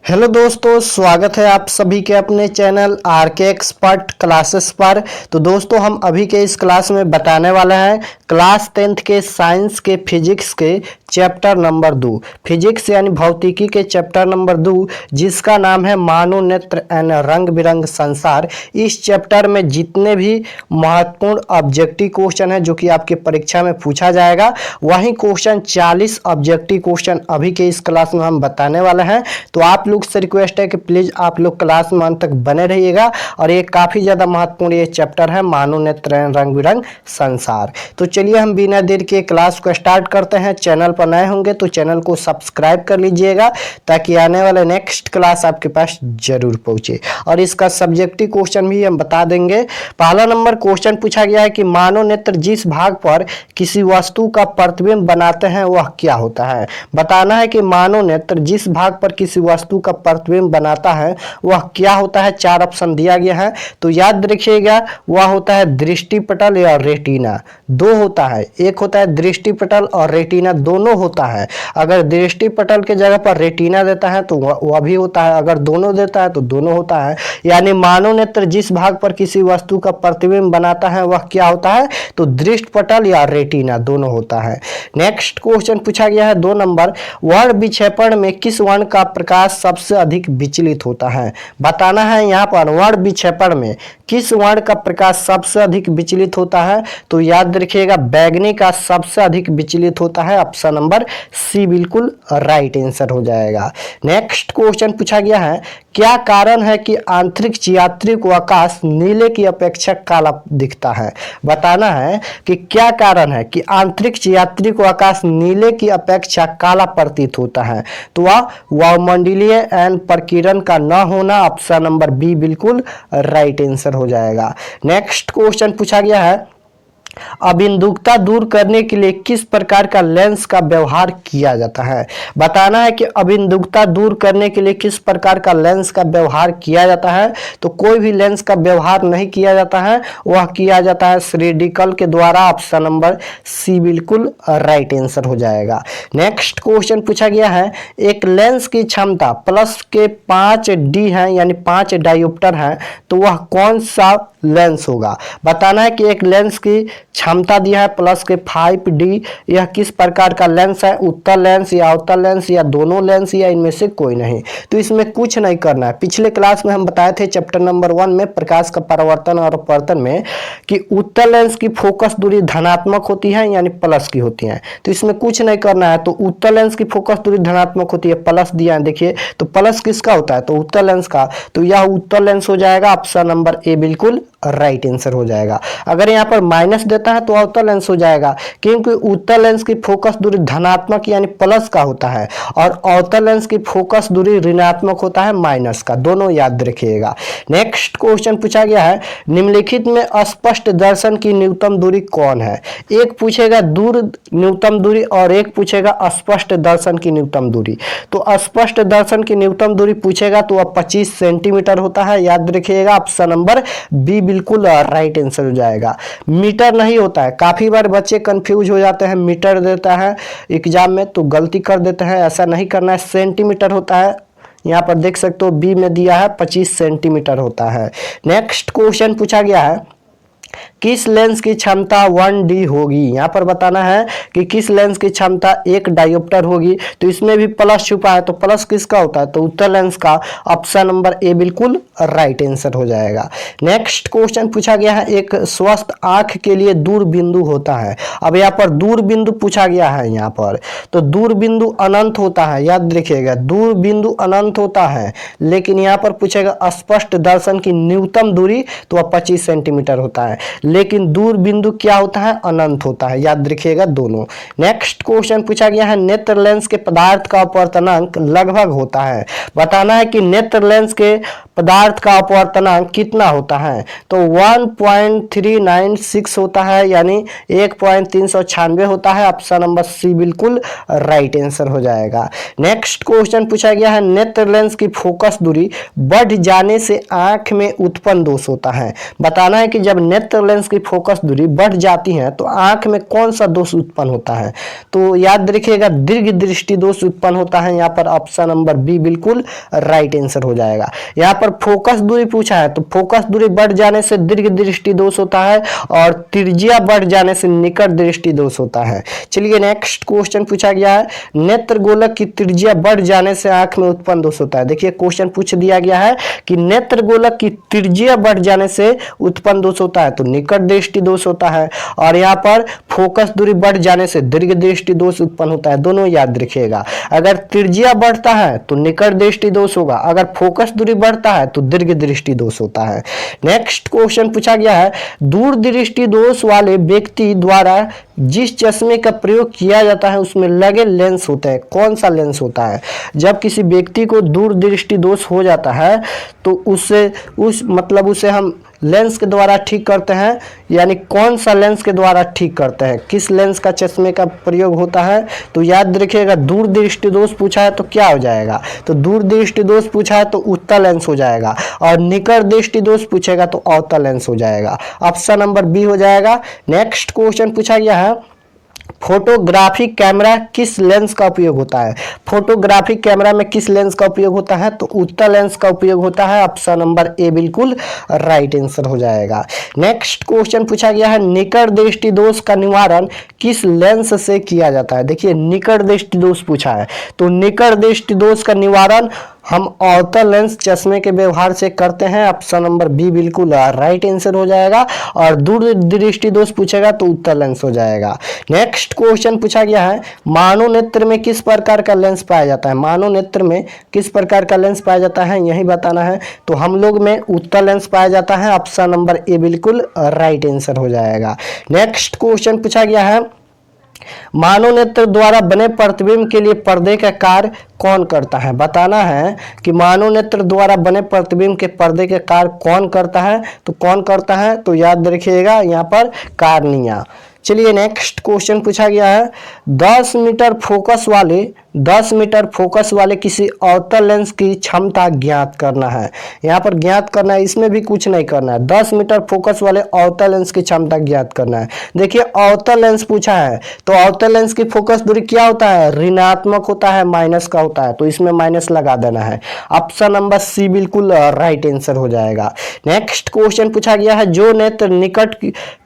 Hello दोस्तों, स्वागत है आप सभी के अपने चैनल आर के एक्सपर्ट क्लासेस पर। तो दोस्तों, हम अभी के इस क्लास में बताने वाले हैं क्लास 10th के साइंस के फिजिक्स के चैप्टर नंबर 2, फिजिक्स यानी भौतिकी के चैप्टर नंबर 2, जिसका नाम है मानव नेत्र एंड रंग बिरंग संसार। इस चैप्टर में जितने भी महत्वपूर्ण ऑब्जेक्टिव क्वेश्चन है जो कि आपके परीक्षा में पूछा जाएगा, वही क्वेश्चन 40 ऑब्जेक्टिव क्वेश्चन अभी के इस क्लास में हम बताने वाले हैं। तो आप लोग से रिक्वेस्ट है कि प्लीज आप लोग क्लास में अंत तक बने रहिएगा। और ये काफी ज्यादा महत्वपूर्ण ये चैप्टर है मानव नेत्र एंड रंग बिरंग संसार। तो चलिए हम बिना देर के क्लास को स्टार्ट करते हैं। चैनल पर नए होंगे तो चैनल को सब्सक्राइब कर लीजिएगा ताकि आने वाले नेक्स्ट क्लास आपके पास जरूर पहुंचे। और इसका सब्जेक्टिव क्वेश्चन भी हम बता देंगे। पहला नंबर क्वेश्चन पूछा गया है कि मानव नेत्र जिस भाग पर किसी वस्तु का प्रतिबिंब बनाते हैं वह क्या होता है। बताना है कि मानव नेत्र जिस भाग पर किसी वस्तु का प्रतिबिंब बनाता है वह क्या होता है। 4 ऑप्शन दिया गया है, तो याद रखिएगा वह होता है दृष्टिपटल या रेटिना। दो होता है, एक होता है दृष्टिपटल और रेटिना, दोनों होता है। अगर दृष्टिपटल के जगह पर रेटिना देता है तो वह भी होता है, अगर दोनों देता है तो दोनों होता है। यानी मानव नेत्र जिस भाग पर किसी वस्तु का प्रतिबिंब बनाता है वह क्या होता है, तो दृष्टिपटल या रेटिना दोनों होता है। नेक्स्ट क्वेश्चन पूछा गया है 2 नंबर, वर्ण विक्षेपण में किस वर्ण का प्रकाश सबसे अधिक विचलित होता है। बताना है यहाँ पर वर्ण विक्षेपण में किस वर्ण का प्रकाश सबसे अधिक विचलित होता है। तो याद रखिएगा बैगनी का सबसे अधिक विचलित होता है। ऑप्शन नंबर सी बिल्कुल राइट आंसर हो जाएगा। नेक्स्ट क्वेश्चन पूछा गया है, क्या कारण है कि अंतरिक्ष यात्री को आकाश नीले की अपेक्षा काला दिखता है। बताना है कि क्या कारण है कि अंतरिक्ष यात्री को आकाश नीले की अपेक्षा काला प्रतीत होता है। तो वह वायुमंडलीय एंड प्रकीर्णन का न होना। ऑप्शन नंबर बी बिल्कुल राइट आंसर हो जाएगा। नेक्स्ट क्वेश्चन पूछा गया है, अबिंदुकता दूर करने के लिए किस प्रकार का लेंस का व्यवहार किया जाता है। बताना है कि अबिंदुकता दूर करने के लिए किस प्रकार का लेंस का व्यवहार किया जाता है। तो कोई भी लेंस का व्यवहार नहीं किया जाता है, वह किया जाता है सृडिकल के द्वारा। ऑप्शन नंबर सी बिल्कुल राइट आंसर हो जाएगा। नेक्स्ट क्वेश्चन पूछा गया है, एक लेंस की क्षमता प्लस के 5D है यानी 5 डायोप्टर है, तो वह कौन सा लेंस होगा। बताना है कि एक लेंस की क्षमता दिया है प्लस के 5D, यह किस प्रकार का लेंस है, उत्तल लेंस या अवतल लेंस या दोनों लेंस या इनमें से कोई नहीं। तो इसमें कुछ नहीं करना है। पिछले क्लास में हम बताए थे चैप्टर नंबर 1 में प्रकाश का परावर्तन और अपवर्तन में कि उत्तल लेंस की फोकस दूरी धनात्मक होती है यानी प्लस की होती है। तो इसमें कुछ नहीं करना है। तो उत्तल लेंस की फोकस दूरी धनात्मक होती है, प्लस दिया है, देखिए तो प्लस किसका होता है, तो उत्तल लेंस का। तो यह उत्तल लेंस हो जाएगा। ऑप्शन नंबर ए बिल्कुल राइट आंसर हो जाएगा। अगर यहाँ पर माइनस देता है तो अवतल लेंस हो जाएगा, क्योंकि उत्तल लेंस की फोकस दूरी धनात्मक यानी प्लस का होता है और अवतल लेंस की फोकस दूरी ऋणात्मक होता है माइनस का। दोनों याद रखिएगा। नेक्स्ट क्वेश्चन पूछा गया है, निम्नलिखित में स्पष्ट दर्शन की न्यूनतम दूरी कौन है। एक पूछेगा दूर न्यूनतम दूरी और एक पूछेगा स्पष्ट दर्शन की न्यूनतम दूरी। तो स्पष्ट दर्शन की न्यूनतम दूरी पूछेगा तो वह 25 सेंटीमीटर होता है। याद रखिएगा। ऑप्शन नंबर बी बिल्कुल राइट आंसर हो जाएगा। मीटर नहीं होता है। काफी बार बच्चे कंफ्यूज हो जाते हैं, मीटर देता है एग्जाम में तो गलती कर देते हैं, ऐसा नहीं करना है। सेंटीमीटर होता है। यहाँ पर देख सकते हो बी में दिया है 25 सेंटीमीटर होता है। नेक्स्ट क्वेश्चन पूछा गया है, किस लेंस की क्षमता 1D होगी। यहाँ पर बताना है कि किस लेंस की क्षमता 1 डायोप्टर होगी। तो इसमें भी प्लस छुपा है, तो प्लस किसका होता है, तो उत्तल लेंस का। ऑप्शन नंबर ए बिल्कुल राइट आंसर हो जाएगा। नेक्स्ट क्वेश्चन पूछा गया है, एक स्वस्थ आंख के लिए दूर बिंदु होता है। अब यहाँ पर दूर बिंदु पूछा गया है यहाँ पर, तो दूर बिंदु अनंत होता है। याद रखिएगा दूर बिंदु अनंत होता है, लेकिन यहाँ पर पूछेगा स्पष्ट दर्शन की न्यूनतम दूरी, तो वह 25 सेंटीमीटर होता है, लेकिन दूर बिंदु क्या होता है, अनंत होता है। याद रखिएगा दोनों। नेक्स्ट क्वेश्चन पूछा गया है, नेत्र लेंस के पदार्थ का अपवर्तनांक लगभग होता है। बताना है कि नेत्र लेंस के पदार्थ का अपवर्तनांक कितना होता है। तो 1.396 होता है यानी 1.396 होता है। ऑप्शन नंबर सी बिल्कुल राइट आंसर हो जाएगा। नेक्स्ट क्वेश्चन पूछा गया है, नेत्र लेंस की फोकस दूरी बढ़ जाने से आंख में उत्पन्न दोष होता है। बताना है कि जब नेत्र लेंस की फोकस दूरी बढ़ जाती है तो आंख में कौन सा दोष उत्पन्न होता है? तो याद रखिएगा दीर्घ दृष्टि दोष उत्पन्न होता है। यहाँ पर ऑप्शन नंबर बी बिल्कुल राइट आंसर हो जाएगा। यहाँ पर फोकस दूरी पूछा है तो फोकस दूरी बढ़ जाने से दीर्घ दृष्टि दोष होता है और त्रिज्या बढ़ जाने से निकट दृष्टि दोष होता है। चलिए नेक्स्ट क्वेश्चन पूछा गया है, नेत्र गोलक की त्रिज्या बढ़ जाने से आंख में उत्पन्न दोष होता है। देखिए क्वेश्चन पूछ दिया गया है कि नेत्र गोलक की त्रिज्या बढ़ जाने से उत्पन्न दोष होता है तो निकट दृष्टि दोष होता है, और यहाँ पर फोकस दूरी बढ़ जाने से दीर्घ दृष्टि दोष उत्पन्न होता है। दोनों याद रखिएगा, अगर त्रिज्या बढ़ता है तो निकट दृष्टि दोष होगा, अगर फोकस दूरी बढ़ता है तो दीर्घ दृष्टि दोष होता है। नेक्स्ट क्वेश्चन पूछा गया है, दूर दृष्टि दोष वाले व्यक्ति द्वारा जिस चश्मे का प्रयोग किया जाता है उसमें लगे लेंस होते हैं, कौन सा लेंस होता है? जब किसी व्यक्ति को दूर दृष्टि दोष हो जाता है तो उसे हम लेंस के द्वारा ठीक करते हैं, यानी कौन सा लेंस के द्वारा ठीक करते हैं, किस लेंस का चश्मे का प्रयोग होता है? तो याद रखिएगा दूर दृष्टि दोष पूछा है तो क्या हो जाएगा? तो दूर दृष्टि दोष पूछा है तो उत्तल लेंस हो जाएगा, और निकट दृष्टि दोष पूछेगा तो अवतल लेंस हो जाएगा। ऑप्शन नंबर बी हो जाएगा। नेक्स्ट क्वेश्चन पूछा गया है, फोटोग्राफिक कैमरा किस लेंस का उपयोग होता है? फोटोग्राफिक कैमरा में किस लेंस का उपयोग होता है? तो उत्तल लेंस का उपयोग होता है। ऑप्शन नंबर ए बिल्कुल राइट आंसर हो जाएगा। नेक्स्ट क्वेश्चन पूछा गया है, निकट दृष्टि दोष का निवारण किस लेंस से किया जाता है? देखिए निकट दृष्टि दोष पूछा है तो निकट दृष्टि दोष का निवारण हम अवतल लेंस चश्मे के व्यवहार से करते हैं। ऑप्शन नंबर बी बिल्कुल राइट आंसर हो जाएगा, और दूर दृष्टि दोष पूछेगा तो उत्तल लेंस हो जाएगा। नेक्स्ट क्वेश्चन पूछा गया है, मानव नेत्र में किस प्रकार का लेंस पाया जाता है? मानव नेत्र में किस प्रकार का लेंस पाया जाता है यही बताना है। तो हम लोग में उत्तल लेंस पाया जाता है। ऑप्शन नंबर ए बिल्कुल राइट आंसर हो जाएगा। नेक्स्ट क्वेश्चन पूछा गया है, मानव नेत्र द्वारा बने प्रतिबिंब के लिए पर्दे का कार्य कौन करता है? बताना है कि मानव नेत्र द्वारा बने प्रतिबिंब के पर्दे का कार्य कौन करता है? तो कौन करता है? तो याद रखिएगा यहाँ पर कार्निया। चलिए नेक्स्ट क्वेश्चन पूछा गया है, 10 मीटर फोकस वाले किसी अवतल लेंस की क्षमता ज्ञात करना है। यहाँ पर ज्ञात करना है, इसमें भी कुछ नहीं करना है। 10 मीटर फोकस वाले अवतल लेंस की क्षमता ज्ञात करना है। देखिए अवतल लेंस पूछा है तो अवतल लेंस की फोकस दूरी क्या होता है? ऋणात्मक होता है, माइनस का होता है, तो इसमें माइनस लगा देना है। ऑप्शन नंबर सी बिल्कुल राइट आंसर हो जाएगा। नेक्स्ट क्वेश्चन पूछा गया है, जो नेत्र निकट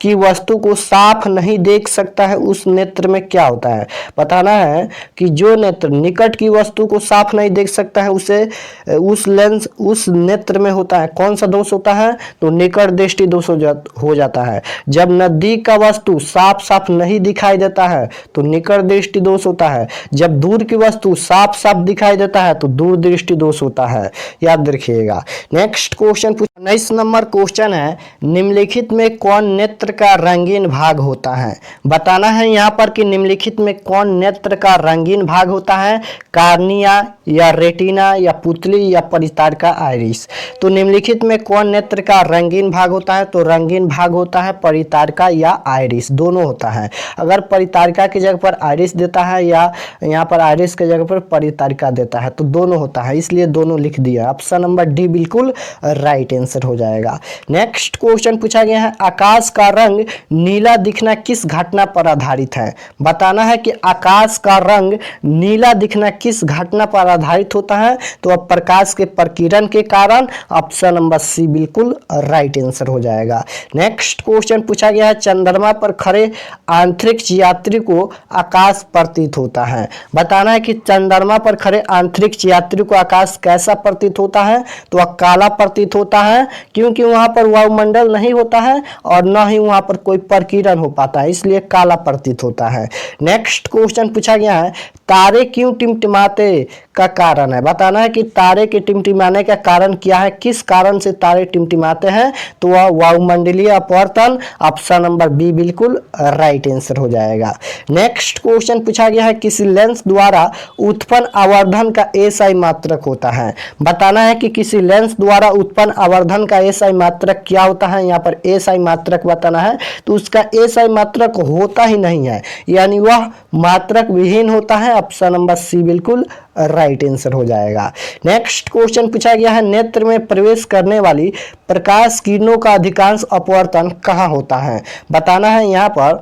की वस्तु को साफ नहीं देख सकता है उस नेत्र में क्या होता है? बताना है कि जो नेत्र निकट की वस्तु को साफ नहीं देख सकता है उस नेत्र में होता है कौन सा दोष होता है? तो निकट दृष्टि दोष हो जाता है। जब नजदीक का वस्तु साफ साफ नहीं दिखाई देता है तो निकट दृष्टि दोष होता है। जब दूर की वस्तु साफ साफ दिखाई देता है तो दूर दृष्टि दोष होता है, याद रखिएगा। नेक्स्ट क्वेश्चन 19 नंबर क्वेश्चन है, निम्नलिखित में कौन नेत्र का रंगीन भाग होता है? बताना है यहाँ पर कि निम्नलिखित में कौन नेत्र का रंगीन भाग होता है? कार्निया या रेटिना या पुतली या परितारिका आइरिस। तो निम्नलिखित में कौन नेत्र का रंगीन भाग होता है? तो रंगीन भाग होता है परितारिका या आइरिस, दोनों होता है। अगर परितारिका की जगह पर आइरिस देता है या यहाँ पर आइरिस की जगह पर परितारिका देता है तो दोनों होता है, इसलिए दोनों लिख दिया। ऑप्शन नंबर डी बिल्कुल राइट आंसर हो जाएगा। नेक्स्ट क्वेश्चन पूछा गया है, आकाश का रंग नीला दिखना किस घटना पर आधारित है? बताना है कि आकाश का रंग नीला दिखना किस घटना पर आधारित होता है? तो अब प्रकाश के प्रकिरण के कारण। ऑप्शन नंबर सी बिल्कुल राइट आंसर हो जाएगा। नेक्स्ट क्वेश्चन पूछा गया है, चंद्रमा पर खड़े अंतरिक्ष यात्री को आकाश प्रतीत होता है। बताना है कि चंद्रमा पर खड़े अंतरिक्ष यात्री को आकाश कैसा प्रतीत होता है? तो काला प्रतीत होता है, क्योंकि वहां पर वायुमंडल नहीं होता है और न ही वहां पर कोई प्रकिरण हो पाता है, इसलिए काला प्रतीत होता है। नेक्स्ट क्वेश्चन पूछा गया है, तारे क्यों टिमटिमाते का कारण है? बताना है कि तारे के टिमटिमाने का कारण क्या है, किस कारण से तारे टिमटिमाते हैं? तो वह वायुमंडलीय अपवर्तन। ऑप्शन नंबर बी बिल्कुल राइट आंसर हो जाएगा। नेक्स्ट क्वेश्चन पूछा गया है, किसी लेंस द्वारा उत्पन्न आवर्धन का एसआई मात्रक होता है। बताना है कि किसी लेंस द्वारा उत्पन्न आवर्धन का एसआई मात्रक क्या होता है। यहाँ पर एसआई मात्रक बताना है, तो उसका एसआई मात्रक होता ही नहीं है, यानी वह मात्रक विहीन होता है। ऑप्शन नंबर सी बिल्कुल राइट आंसर हो जाएगा। नेक्स्ट क्वेश्चन पूछा गया है, नेत्र में प्रवेश करने वाली प्रकाश किरणों का अधिकांश अपवर्तन कहाँ होता है। बताना है यहाँ पर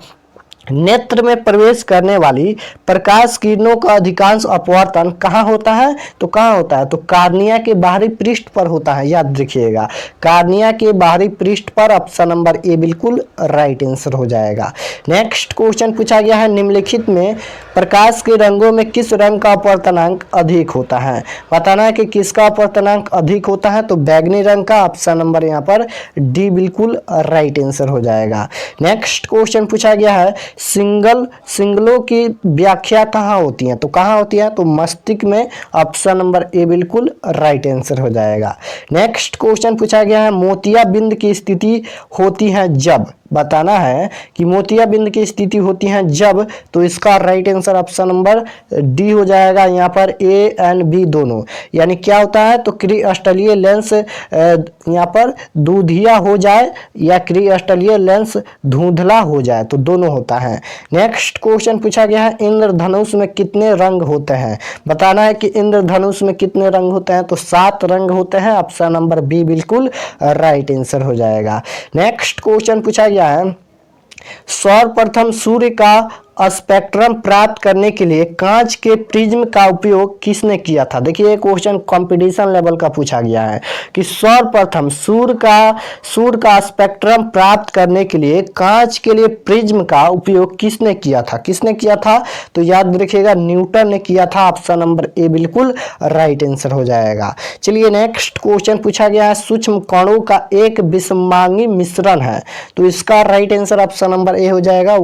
नेत्र में प्रवेश करने वाली प्रकाश किरणों का अधिकांश अपवर्तन कहाँ होता है, तो कहाँ होता है, तो कार्निया के बाहरी पृष्ठ पर होता है, याद रखिएगा कार्निया के बाहरी पृष्ठ पर। ऑप्शन नंबर ए बिल्कुल राइट आंसर हो जाएगा। नेक्स्ट क्वेश्चन पूछा गया है, निम्नलिखित में प्रकाश के रंगों में किस रंग का अपवर्तनांक अधिक होता है। बताना है कि किसका अपवर्तनांक अधिक होता है, तो बैगनी रंग का। ऑप्शन नंबर यहाँ पर डी बिल्कुल राइट आंसर हो जाएगा। नेक्स्ट क्वेश्चन पूछा गया है, सिंगलों की व्याख्या कहाँ होती है, तो कहाँ होती है, तो मस्तिष्क में। ऑप्शन नंबर ए बिल्कुल राइट आंसर हो जाएगा। नेक्स्ट क्वेश्चन पूछा गया है, मोतियाबिंद की स्थिति होती है जब। बताना है कि मोतियाबिंद की स्थिति होती है जब, तो इसका right answer option number D हो जाएगा। यहाँ पर ए एंड बी दोनों, यानी क्या होता है, तो क्रिस्टलीय लेंस यहाँ पर दूधिया हो जाए या क्रिस्टलीय लेंस धुंधला हो जाए, तो दोनों होता है। नेक्स्ट क्वेश्चन पूछा गया है, इंद्रधनुष में कितने रंग होते हैं। बताना है कि इंद्रधनुष में कितने रंग होते हैं, तो 7 रंग होते हैं। ऑप्शन नंबर बी बिल्कुल राइट आंसर हो जाएगा। नेक्स्ट क्वेश्चन पूछा गया है, सर्वप्रथम सूर्य का स्पेक्ट्रम प्राप्त करने के लिए कांच के प्रिज्म का उपयोग किसने किया था। देखिए क्वेश्चन कंपटीशन लेवल का पूछा गया है कि सर्वप्रथम सूर्य का स्पेक्ट्रम प्राप्त करने के लिए कांच के लिए प्रिज्म का उपयोग किसने किया था, तो याद रखिएगा न्यूटन ने किया था। ऑप्शन नंबर ए बिल्कुल राइट आंसर हो जाएगा। चलिए नेक्स्ट क्वेश्चन पूछा गया है, सूक्ष्म कणों का एक विषमांगी मिश्रण है, तो इसका right answer option number A हो जाएगा,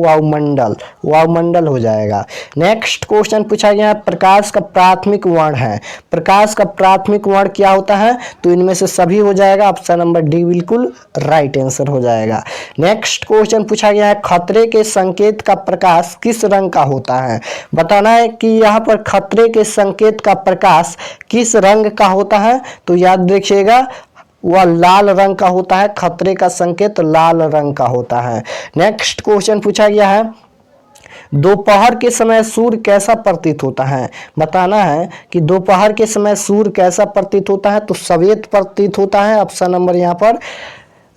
वायुमंडल हो जाएगा। नेक्स्ट क्वेश्चन पूछा गया है, प्रकाश का प्राथमिक वर्ण है, प्रकाश का प्राथमिक वर्ण क्या होता है, तो इनमें से सभी हो जाएगा। ऑप्शन नंबर डी बिल्कुल राइट आंसर हो जाएगा। नेक्स्ट क्वेश्चन पूछा गया है, खतरे के संकेत का प्रकाश किस रंग का होता है। बताना है कि यहाँ पर खतरे के संकेत का प्रकाश किस रंग का होता है, तो याद रखिएगा वह लाल रंग का होता है। खतरे का संकेत लाल रंग का होता है। नेक्स्ट क्वेश्चन पूछा गया है, दोपहर के समय सूर्य कैसा प्रतीत होता है। बताना है कि दोपहर के समय सूर्य कैसा प्रतीत होता है, तो सफेद प्रतीत होता है। ऑप्शन नंबर यहाँ पर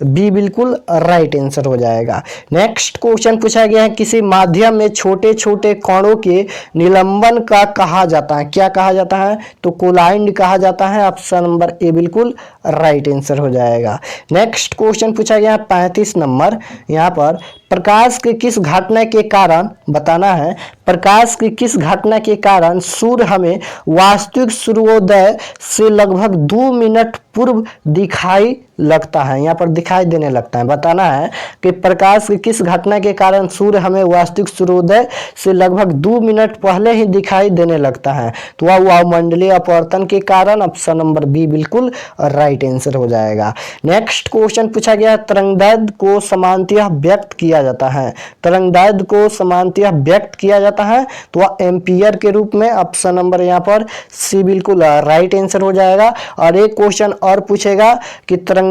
बी बिल्कुल राइट आंसर हो जाएगा। नेक्स्ट क्वेश्चन पूछा गया है, किसी माध्यम में छोटे छोटे कणों के निलंबन का कहा जाता है, क्या कहा जाता है, तो कोलाइड कहा जाता है। ऑप्शन नंबर ए बिल्कुल राइट आंसर हो जाएगा। नेक्स्ट क्वेश्चन पूछा गया है 35 नंबर, यहाँ पर प्रकाश की किस घटना के कारण, बताना है प्रकाश की किस घटना के कारण सूर्य हमें वास्तविक सूर्योदय से लगभग 2 मिनट पूर्व दिखाई लगता है, यहाँ पर दिखाई देने लगता है। बताना है कि प्रकाश की किस घटना के कारण सूर्य हमें वास्तविक सूर्योदय से लगभग 2 मिनट पहले ही दिखाई देने लगता है, तो वह वायुमंडलीय अपवर्तन के कारण। ऑप्शन नंबर बी बिल्कुल राइट आंसर हो जाएगा। नेक्स्ट क्वेश्चन पूछा गया, तरंगदैर्घ्य को समानतः व्यक्त किया जाता है, तरंगदैर्घ्य को समानतः व्यक्त किया जाता है, तो वह एम्पियर के रूप में। ऑप्शन नंबर यहाँ पर सी बिल्कुल राइट आंसर हो जाएगा। और एक क्वेश्चन और पूछेगा कि तरंगदैर्घ्य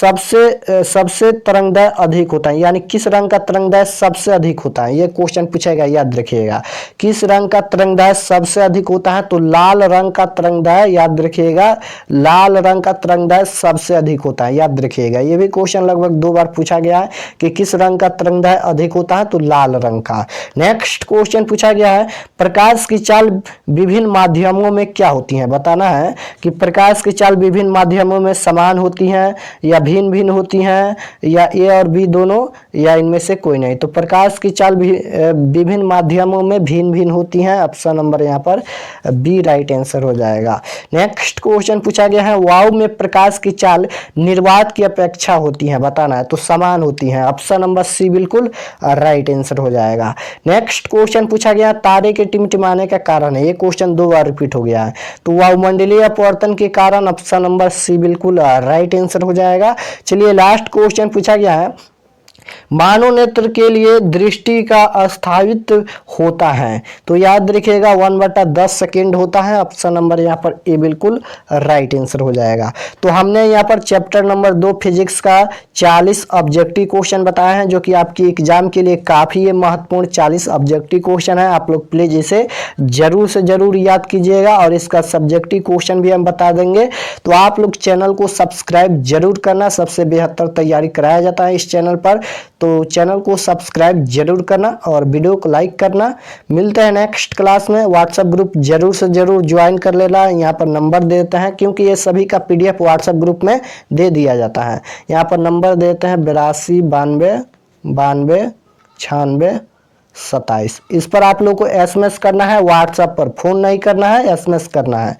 सबसे तरंगदैर्घ्य अधिक होता है, यानी किस रंग का तरंगदैर्घ्य सबसे अधिक होता है, ये क्वेश्चन पूछेगा, याद रखिएगा किस रंग का तरंगदैर्घ्य सबसे अधिक होता है, तो लाल रंग का तरंगदैर्घ्य, याद रखिएगा लाल रंग का तरंगदैर्घ्य सबसे अधिक होता है, याद रखिएगा। ये भी क्वेश्चन लगभग 2 बार पूछा गया है कि किस रंग का तरंगदैर्घ्य अधिक होता है, तो लाल रंग का। नेक्स्ट क्वेश्चन पूछा गया है, प्रकाश की चाल विभिन्न माध्यमों में क्या होती है। बताना है कि प्रकाश की चाल विभिन्न माध्यमों में समान होती हैं या भिन्न भिन्न होती हैं, या ए और बी दोनों, या इनमें से कोई नहीं। तो प्रकाश की चाल विभिन्न माध्यमों में भिन्न भिन्न होती हैं। ऑप्शन नंबर यहाँ पर बी राइट आंसर हो जाएगा। नेक्स्ट क्वेश्चन पूछा गया है, वायु में प्रकाश की चाल निर्वात की अपेक्षा होती है। बताना है तो समान होती है। ऑप्शन नंबर सी बिल्कुल राइट आंसर हो जाएगा। नेक्स्ट क्वेश्चन पूछा गया, तारे के टिमटिमाने का कारण है, ये क्वेश्चन 2 बार रिपीट हो गया है, तो वायुमंडलीय अपवर्तन के कारण। ऑप्शन नंबर सी बिल्कुल राइट आंसर हो जाएगा। चलिए लास्ट क्वेश्चन पूछा गया है, मानव नेत्र के लिए दृष्टि का अस्थायित्व होता है। तो याद रखिएगा 1/10 सेकेंड होता है। ऑप्शन नंबर यहाँ पर ए बिल्कुल राइट आंसर हो जाएगा। तो हमने यहाँ पर चैप्टर नंबर 2 फिजिक्स का 40 ऑब्जेक्टिव क्वेश्चन बताया है, जो कि आपकी एग्जाम के लिए काफी महत्वपूर्ण 40 ऑब्जेक्टिव क्वेश्चन है। आप लोग प्लीज इसे जरूर से जरूर याद कीजिएगा और इसका सब्जेक्टिव क्वेश्चन भी हम बता देंगे। तो आप लोग चैनल को सब्सक्राइब जरूर करना, सबसे बेहतर तैयारी कराया जाता है इस चैनल पर। तो चैनल को सब्सक्राइब जरूर करना और वीडियो को लाइक करना। मिलते हैं नेक्स्ट क्लास में। व्हाट्सएप ग्रुप जरूर से जरूर ज्वाइन कर लेना। यहाँ पर नंबर देते हैं, क्योंकि ये सभी का पीडीएफ व्हाट्सएप ग्रुप में दे दिया जाता है। यहाँ पर नंबर देते हैं 82 92 92 96 27। इस पर आप लोग को एसएमएस करना है, व्हाट्सएप पर फोन नहीं करना है, एसएमएस करना है।